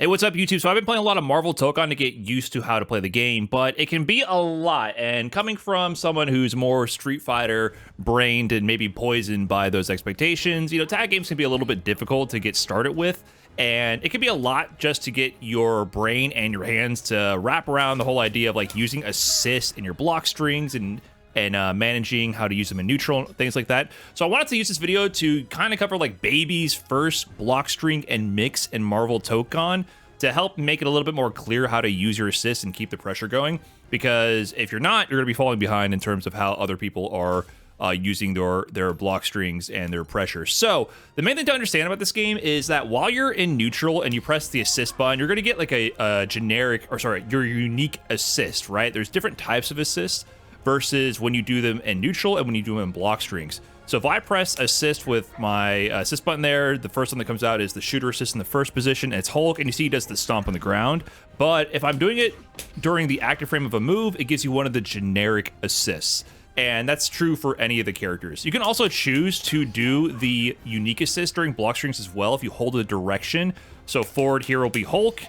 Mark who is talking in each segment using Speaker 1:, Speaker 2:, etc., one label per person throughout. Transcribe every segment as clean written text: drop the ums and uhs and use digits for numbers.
Speaker 1: Hey, what's up, YouTube? So I've been playing a lot of Marvel Tokon to get used to how to play the game, but it can be a lot. And coming from someone who's more Street Fighter brained and maybe poisoned by those expectations, tag games can be a little bit difficult to get started with. And it can be a lot just to get your brain and your hands to wrap around the whole idea of like using assist in your block strings and managing how to use them in neutral, things like that. So I wanted to use this video to kind of cover like baby's first block string and mix in Marvel Tokon to help make it a little bit more clear how to use your assist and keep the pressure going. Because if you're not, you're going to be falling behind in terms of how other people are using their block strings and their pressure. So the main thing to understand about this game is that while you're in neutral and you press the assist button, you're going to get like a generic, or sorry, your unique assist, right? There's different types of assists versus when you do them in neutral and when you do them in block strings. So if I press assist with my assist button there, the first one that comes out is the shooter assist in the first position. And it's Hulk, and you see he does the stomp on the ground. But if I'm doing it during the active frame of a move, it gives you one of the generic assists. And that's true for any of the characters. You can also choose to do the unique assist during block strings as well if you hold a direction. So forward here will be Hulk,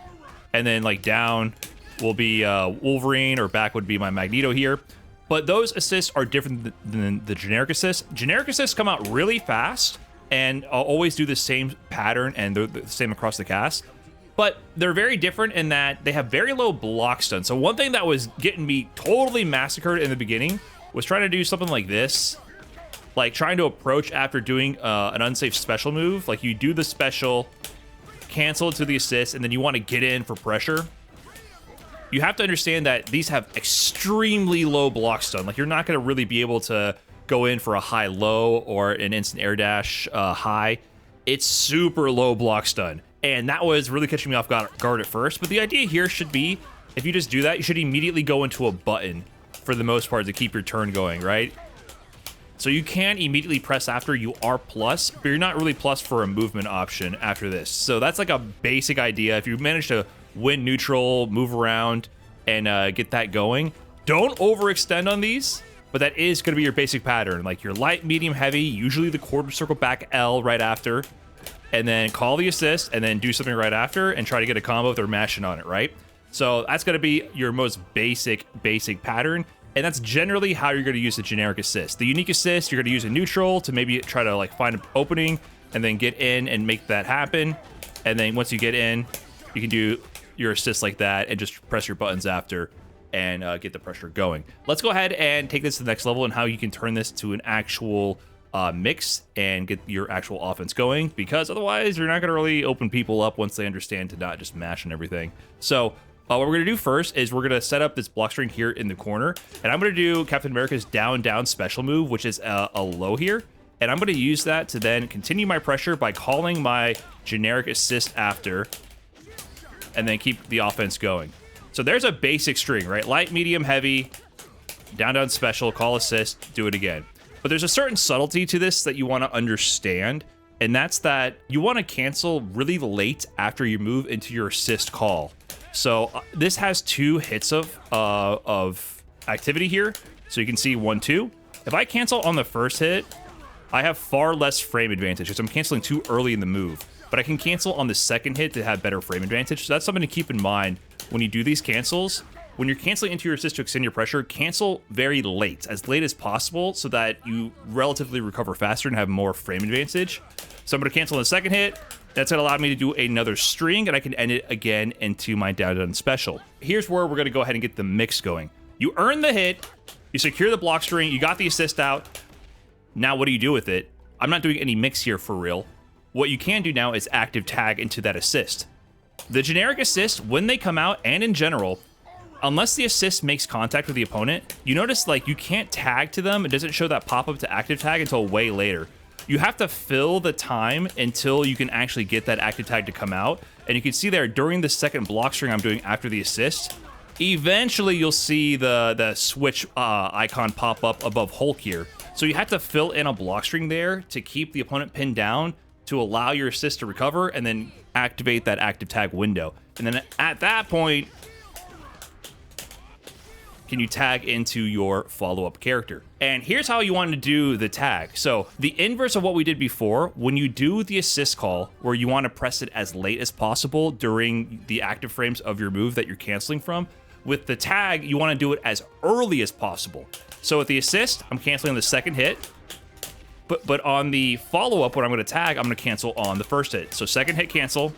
Speaker 1: and then like down will be Wolverine, or back would be my Magneto here. But those assists are different than the generic assists. Generic assists come out really fast and always do the same pattern, and they're the same across the cast. But they're very different in that they have very low block stun. So one thing that was getting me totally massacred in the beginning was trying to do something like this. Like trying to approach after doing an unsafe special move. Like you do the special, cancel it to the assist, and then you want to get in for pressure. You have to understand that these have extremely low block stun. Like you're not going to really be able to go in for a high-low or an instant air dash high. It's super low block stun. And that was really catching me off guard at first. But the idea here should be, if you just do that, you should immediately go into a button for the most part to keep your turn going, right? So you can immediately press after you are plus, but you're not really plus for a movement option after this. So that's like a basic idea. If you manage to win neutral, move around, and get that going, don't overextend on these, but that is going to be your basic pattern. Like your light, medium, heavy, usually the quarter circle back L right after, and then call the assist, and then do something right after, and try to get a combo if they're mashing on it, right? So that's going to be your most basic pattern, and that's generally how you're going to use the generic assist. The unique assist, you're going to use a neutral to maybe try to like find an opening, and then get in and make that happen, and then once you get in, you can do your assist like that and just press your buttons after and get the pressure going. Let's go ahead and take this to the next level and how you can turn this to an actual mix and get your actual offense going, because otherwise you're not going to really open people up once they understand to not just mash and everything. So what we're going to do first is we're going to set up this block string here in the corner, and I'm going to do Captain America's down special move, which is a low here. And I'm going to use that to then continue my pressure by calling my generic assist after, and then keep the offense going. So there's a basic string, right? Light, medium, heavy, down special, call assist, do it again. But there's a certain subtlety to this that you want to understand, and that's that you want to cancel really late after you move into your assist call. So this has 2 hits of activity here. So you can see 1, 2. If I cancel on the first hit, I have far less frame advantage because I'm canceling too early in the move. But I can cancel on the second hit to have better frame advantage. So that's something to keep in mind when you do these cancels. When you're canceling into your assist to extend your pressure, cancel very late as possible, so that you relatively recover faster and have more frame advantage. So I'm going to cancel on the second hit. That's going to allow me to do another string, and I can end it again into my down special. Here's where we're going to go ahead and get the mix going. You earn the hit, you secure the block string, you got the assist out. Now what do you do with it? I'm not doing any mix here for real. What you can do now is active tag into that assist. The generic assist, when they come out, and in general, unless the assist makes contact with the opponent, you notice like you can't tag to them. It doesn't show that pop-up to active tag until way later. You have to fill the time until you can actually get that active tag to come out. And you can see there during the second block string I'm doing after the assist, eventually you'll see the switch icon pop up above Hulk here. So you have to fill in a block string there to keep the opponent pinned down, to allow your assist to recover, and then activate that active tag window. And then at that point, can you tag into your follow-up character. And here's how you want to do the tag. So the inverse of what we did before, when you do the assist call, where you want to press it as late as possible during the active frames of your move that you're canceling from, with the tag, you want to do it as early as possible. So with the assist, I'm canceling the second hit, but on the follow-up, when I'm going to tag, I'm going to cancel on the first hit. So second hit cancel,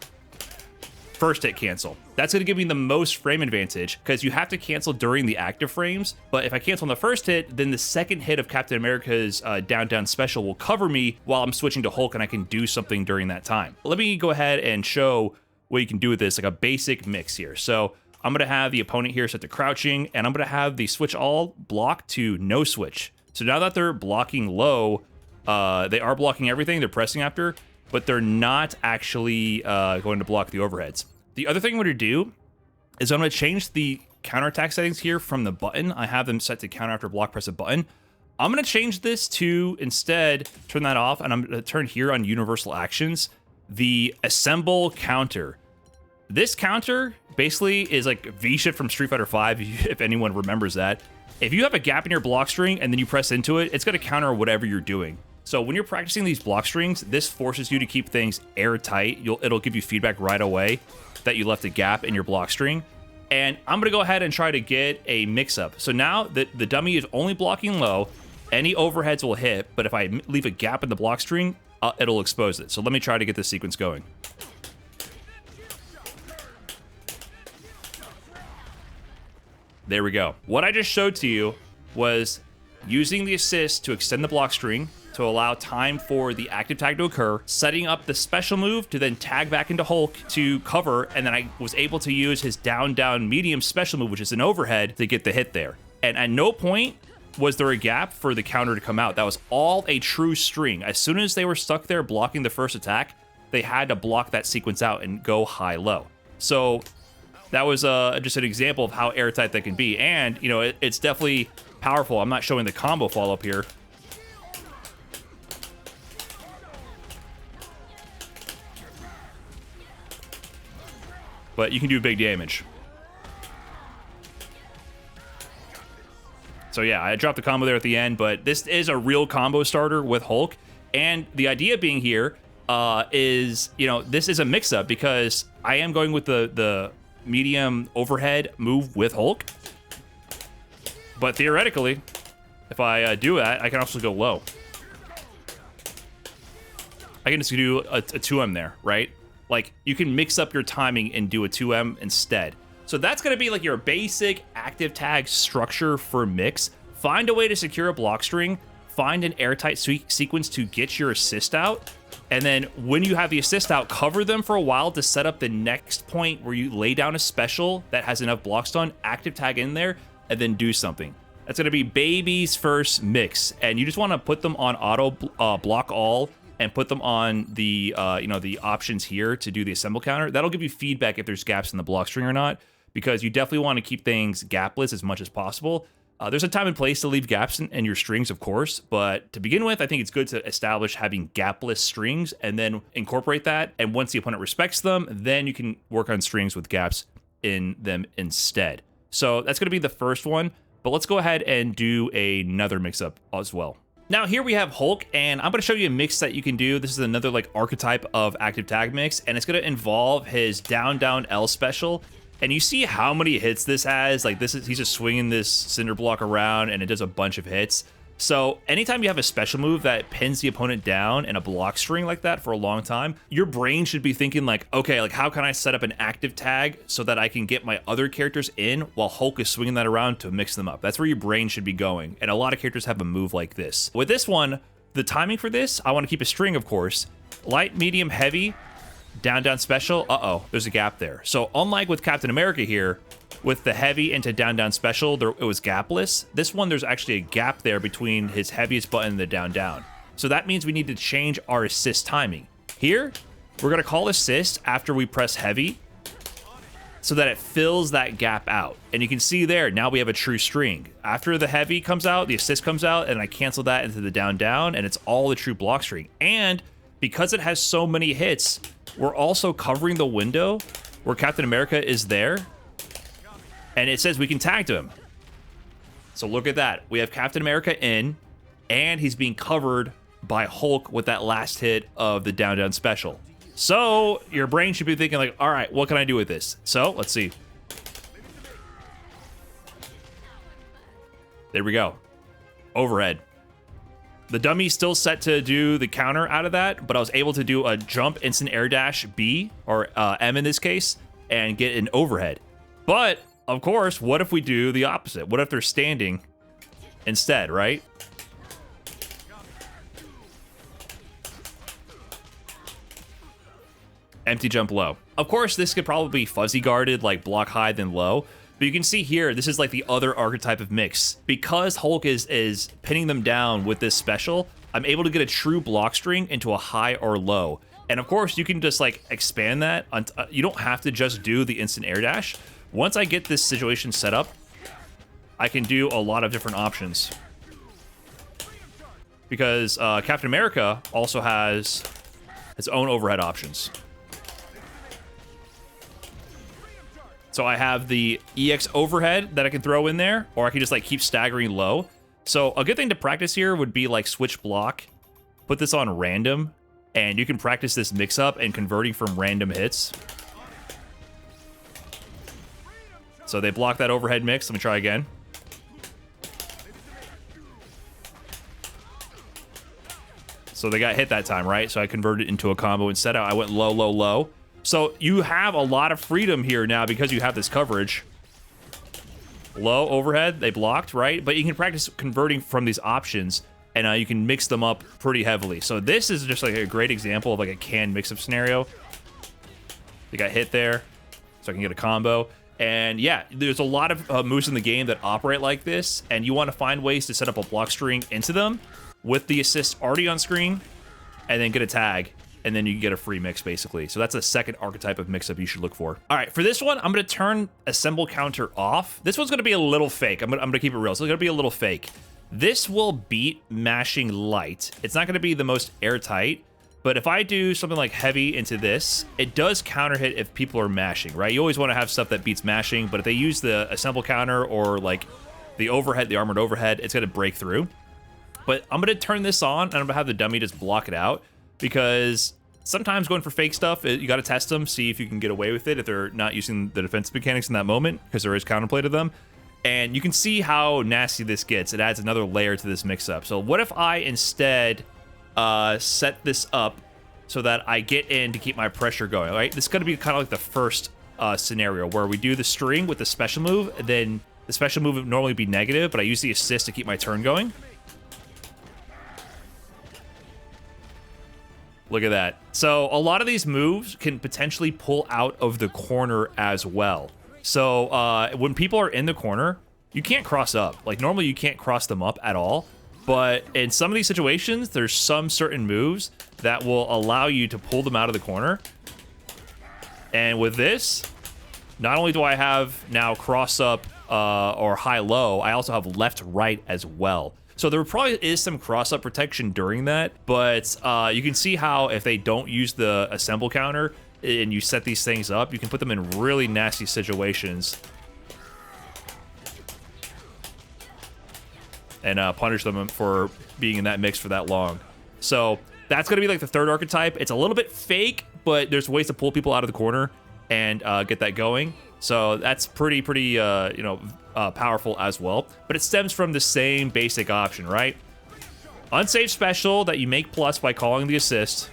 Speaker 1: first hit cancel. That's going to give me the most frame advantage because you have to cancel during the active frames. But if I cancel on the first hit, then the second hit of Captain America's down special will cover me while I'm switching to Hulk, and I can do something during that time. Let me go ahead and show what you can do with this, like a basic mix here. So I'm going to have the opponent here set to crouching, and I'm going to have the switch all block to no switch. So now that they're blocking low, they are blocking everything they're pressing after, but they're not actually going to block the overheads. The other thing I'm going to do is I'm going to change the counterattack settings here from the button. I have them set to counter after block, press a button. I'm going to change this to instead turn that off, and I'm going to turn here on universal actions, the assemble counter. This counter basically is like V-shift from Street Fighter V, if anyone remembers that. If you have a gap in your block string and then you press into it, it's going to counter whatever you're doing. So when you're practicing these block strings, this forces you to keep things airtight. It'll give you feedback right away that you left a gap in your block string. And I'm going to go ahead and try to get a mix-up. So now that the dummy is only blocking low, any overheads will hit, but if I leave a gap in the block string, it'll expose it. So let me try to get this sequence going. There we go. What I just showed to you was using the assist to extend the block string to allow time for the active tag to occur, setting up the special move to then tag back into Hulk to cover, and then I was able to use his down medium special move, which is an overhead, to get the hit there. And at no point was there a gap for the counter to come out. That was all a true string. As soon as they were stuck there blocking the first attack, they had to block that sequence out and go high-low. So that was just an example of how airtight that can be. And, you know, it's definitely powerful. I'm not showing the combo follow-up here. But you can do big damage. So yeah, I dropped the combo there at the end, but this is a real combo starter with Hulk. And the idea being here is, you know, this is a mix-up because I am going with the medium overhead move with Hulk. But theoretically, if I do that, I can also go low. I can just do a 2M there, right? Like, you can mix up your timing and do a 2M instead. So that's going to be like your basic active tag structure for mix. Find a way to secure a block string. Find an airtight sequence to get your assist out. And then when you have the assist out, cover them for a while to set up the next point where you lay down a special that has enough blocks done, active tag in there, and then do something. That's going to be baby's first mix. And you just want to put them on auto block all and put them on the the options here to do the assemble counter. That'll give you feedback if there's gaps in the block string or not, because you definitely want to keep things gapless as much as possible. There's a time and place to leave gaps in your strings, of course, but to begin with, I think it's good to establish having gapless strings and then incorporate that. And once the opponent respects them, then you can work on strings with gaps in them instead. So that's going to be the first one, but let's go ahead and do another mix-up as well. Now here we have Hulk, and I'm going to show you a mix that you can do. This is another like archetype of active tag mix, and it's going to involve his down L special. And you see how many hits this has. Like he's just swinging this cinder block around, and it does a bunch of hits. So anytime you have a special move that pins the opponent down in a block string like that for a long time, your brain should be thinking like, okay, like how can I set up an active tag so that I can get my other characters in while Hulk is swinging that around to mix them up? That's where your brain should be going. And a lot of characters have a move like this. With this one, the timing for this, I want to keep a string, of course. Light, medium, heavy, down special. Uh-oh, there's a gap there. So unlike with Captain America here, with the heavy into down special, it was gapless. This one, there's actually a gap there between his heaviest button and the down. So that means we need to change our assist timing. Here, we're going to call assist after we press heavy so that it fills that gap out. And you can see there, now we have a true string. After the heavy comes out, the assist comes out, and I cancel that into the down, and it's all a true block string. And because it has so many hits, we're also covering the window where Captain America is there. And it says we can tag to him. So look at that. We have Captain America in, and he's being covered by Hulk with that last hit of the down down special. So your brain should be thinking like, all right, what can I do with this? So let's see. There we go. Overhead. The dummy's still set to do the counter out of that, but I was able to do a jump instant air dash B, or M in this case, and get an overhead. But of course, what if we do the opposite? What if they're standing instead, right? Empty jump low. Of course, this could probably be fuzzy guarded, like block high then low. But you can see here, this is like the other archetype of mix. Because Hulk is pinning them down with this special, I'm able to get a true block string into a high or low. And of course, you can just like expand that. You don't have to just do the instant air dash. Once I get this situation set up, I can do a lot of different options. Because Captain America also has its own overhead options. So I have the EX overhead that I can throw in there, or I can just like keep staggering low. So a good thing to practice here would be like switch block, put this on random, and you can practice this mix up and converting from random hits. So they block that overhead mix. Let me try again. So they got hit that time, right? So I converted it into a combo instead. I went low, low, low. So you have a lot of freedom here now because you have this coverage. Low overhead, they blocked, right? But you can practice converting from these options, and you can mix them up pretty heavily. So this is just like a great example of like a canned mix-up scenario. They got hit there, so I can get a combo. And yeah, there's a lot of moves in the game that operate like this, and you want to find ways to set up a block string into them with the assist already on screen, and then get a tag. And then you get a free mix, basically. So that's a second archetype of mix-up you should look for. All right, for this one, I'm going to turn assemble counter off. This one's going to be a little fake. I'm going to keep it real. So it's going to be a little fake. This will beat mashing light. It's not going to be the most airtight, but if I do something like heavy into this, it does counter hit if people are mashing, right? You always want to have stuff that beats mashing, but if they use the assemble counter or like the overhead, the armored overhead, it's going to break through. But I'm going to turn this on, and I'm going to have the dummy just block it out. Because sometimes going for fake stuff, you got to test them, see if you can get away with it if they're not using the defense mechanics in that moment, because there is counterplay to them. And you can see how nasty this gets. It adds another layer to this mix-up. So what if I instead set this up so that I get in to keep my pressure going, right? This is going to be kind of like the first scenario where we do the string with the special move, then the special move would normally be negative, but I use the assist to keep my turn going. Look at that. So a lot of these moves can potentially pull out of the corner as well. So when people are in the corner, you can't cross up. Like normally you can't cross them up at all. But in some of these situations, there's some certain moves that will allow you to pull them out of the corner. And with this, not only do I have now cross up or high low, I also have left right as well. So there probably is some cross-up protection during that, but you can see how if they don't use the assemble counter and you set these things up, you can put them in really nasty situations and punish them for being in that mix for that long. So that's going to be like the third archetype. It's a little bit fake, but there's ways to pull people out of the corner and get that going. So that's pretty powerful as well. But it stems from the same basic option, right? Unsafe special that you make plus by calling the assist.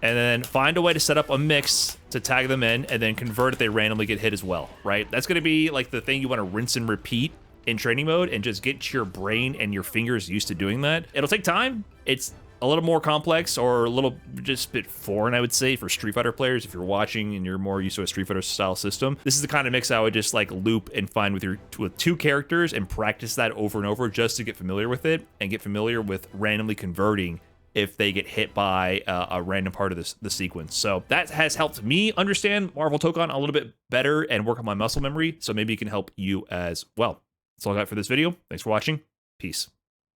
Speaker 1: And then find a way to set up a mix to tag them in and then convert if they randomly get hit as well, right? That's going to be like the thing you want to rinse and repeat in training mode and just get your brain and your fingers used to doing that. It'll take time. It's a little more complex or a little just a bit foreign, I would say, for Street Fighter players. If you're watching and you're more used to a Street Fighter style system, this is the kind of mix I would just like loop and find with two characters and practice that over and over just to get familiar with it and get familiar with randomly converting if they get hit by a random part of the sequence. So that has helped me understand Marvel Tokon a little bit better and work on my muscle memory. So maybe it can help you as well. That's all I got for this video. Thanks for watching. Peace.